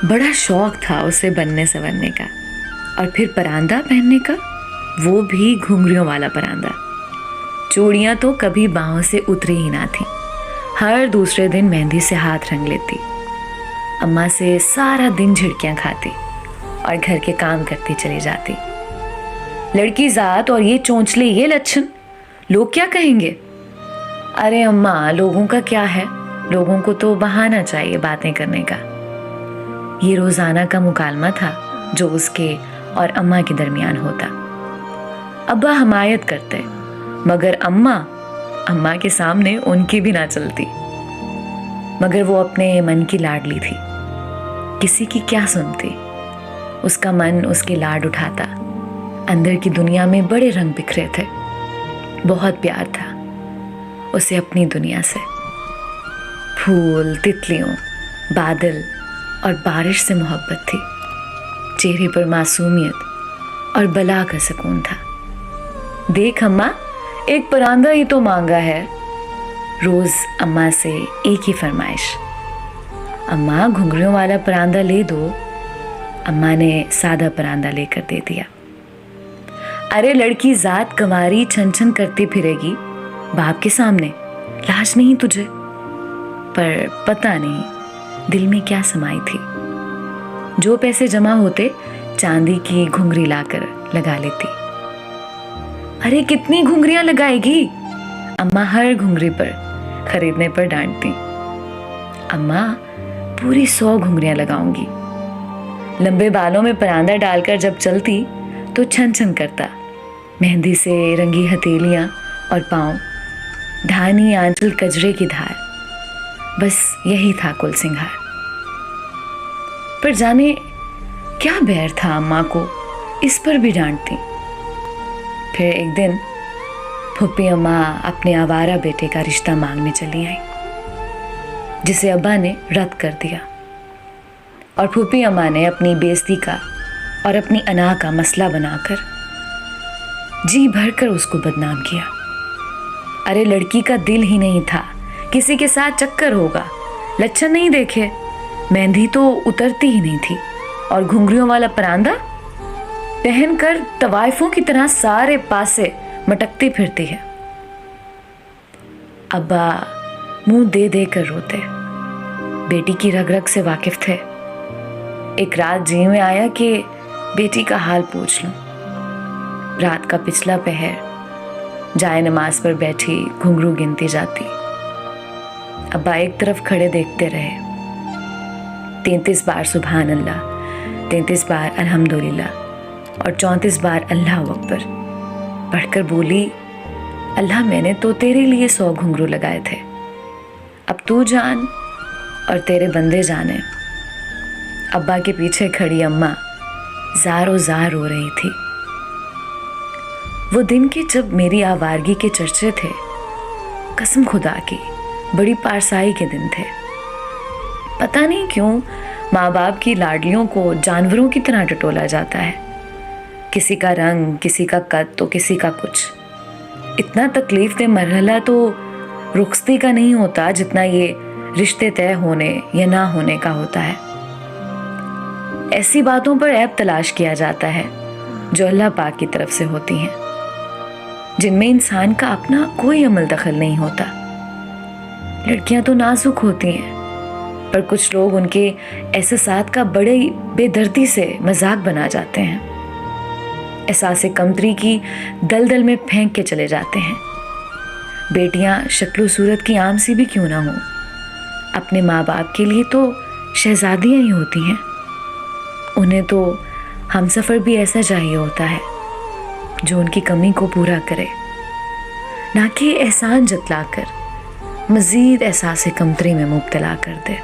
बड़ा शौक था उसे बनने संवरने का, और फिर परांदा पहनने का, वो भी घुंघरियों वाला परांदा। चूड़ियाँ तो कभी बाहों से उतरी ही ना थी। हर दूसरे दिन मेहंदी से हाथ रंग लेती, अम्मा से सारा दिन झिड़कियाँ खाती और घर के काम करती चली जाती। लड़की जात और ये चोंचले, ये लक्षण, लोग क्या कहेंगे? अरे अम्मा, लोगों का क्या है, लोगों को तो बहाना चाहिए बातें करने का। ये रोजाना का मुकालमा था जो उसके और अम्मा के दरमियान होता। अब्बा हमायत करते, मगर अम्मा के सामने उनकी भी ना चलती। मगर वो अपने मन की लाडली थी, किसी की क्या सुनती। उसका मन उसके लाड उठाता। अंदर की दुनिया में बड़े रंग बिखरे थे। बहुत प्यार था उसे अपनी दुनिया से। फूल, तितलियों, बादल और बारिश से मोहब्बत थी। चेहरे पर मासूमियत और बला का सुकून था। देख अम्मा, एक परांदा ही तो मांगा है। रोज अम्मा से एक ही फरमाइश, अम्मा घुंघरियों वाला परांदा ले दो। अम्मा ने सादा परांदा लेकर दे दिया। अरे लड़की जात कमारी छन छन करती फिरेगी बाप के सामने, लाज नहीं तुझे? पर पता नहीं दिल में क्या समाई थी। जो पैसे जमा होते चांदी की घुंघरी लाकर लगा लेती। अरे कितनी घुंघरियां लगाएगी? अम्मा हर घुंघरी पर खरीदने पर डांटती। अम्मा पूरी 100 घुंघरियां लगाऊंगी। लंबे बालों में परांदा डालकर जब चलती तो छन छन करता। मेहंदी से रंगी हथेलियां और पांव, धानी आंचल कजरे की धार, बस यही था कुल सिंगार। पर जाने क्या बैर था अम्मा को, इस पर भी डांटती। फिर एक दिन फूफी अम्मा अपने आवारा बेटे का रिश्ता मांगने चली आई, जिसे अब्बा ने रद्द कर दिया। और फूफी अम्मा ने अपनी बेइज्जती का और अपनी अना का मसला बनाकर जी भरकर उसको बदनाम किया। अरे लड़की का दिल ही नहीं था, किसी के साथ चक्कर होगा, लक्षण नहीं देखे, मेहंदी तो उतरती ही नहीं थी, और घुंघरियों वाला परांदा पहनकर तवाइफों की तरह सारे पासे मटकती फिरती है। अब्बा मुंह दे दे कर रोते, बेटी की रग रग से वाकिफ थे। एक रात जी में आया कि बेटी का हाल पूछ लूं। रात का पिछला पहर जाए नमाज पर बैठी घुंघरू गिनती जाती। अब्बा एक तरफ खड़े देखते रहे। 33 बार सुभान अल्लाह, 33 बार अल्हम्दुलिल्लाह और 34 बार अल्लाह अकबर पढ़कर बोली, अल्लाह मैंने तो तेरे लिए 100 घुंघरू लगाए थे, अब तू जान और तेरे बंदे जाने। अब्बा के पीछे खड़ी अम्मा ज़ारो ज़ार रो रही थी। वो दिन के जब मेरी आवारगी के चर्चे थे, कसम खुदा की बड़ी पारसाई के दिन थे। पता नहीं क्यों माँ बाप की लाडलियों को जानवरों की तरह टटोला जाता है। किसी का रंग, किसी का कद तो किसी का कुछ। इतना तकलीफ दे मरहला तो रुखसती का नहीं होता जितना ये रिश्ते तय होने या ना होने का होता है। ऐसी बातों पर ऐब तलाश किया जाता है जो अल्लाह पाक की तरफ से होती हैं, जिनमें इंसान का अपना कोई अमल दखल नहीं होता। लड़कियां तो नाजुक होती हैं, पर कुछ लोग उनके एहसासात का बड़े बेदर्दी से मजाक बना जाते हैं। एहसास कमतरी की दलदल में फेंक के चले जाते हैं। बेटियां शक्लो सूरत की आम सी भी क्यों ना हो, अपने माँ बाप के लिए तो शहजादियां ही होती हैं। उन्हें तो हमसफ़र भी ऐसा चाहिए होता है जो उनकी कमी को पूरा करे, ना कि एहसान जतलाकर मज़ीद एहसास कमतरी में मुब्तला कर दे।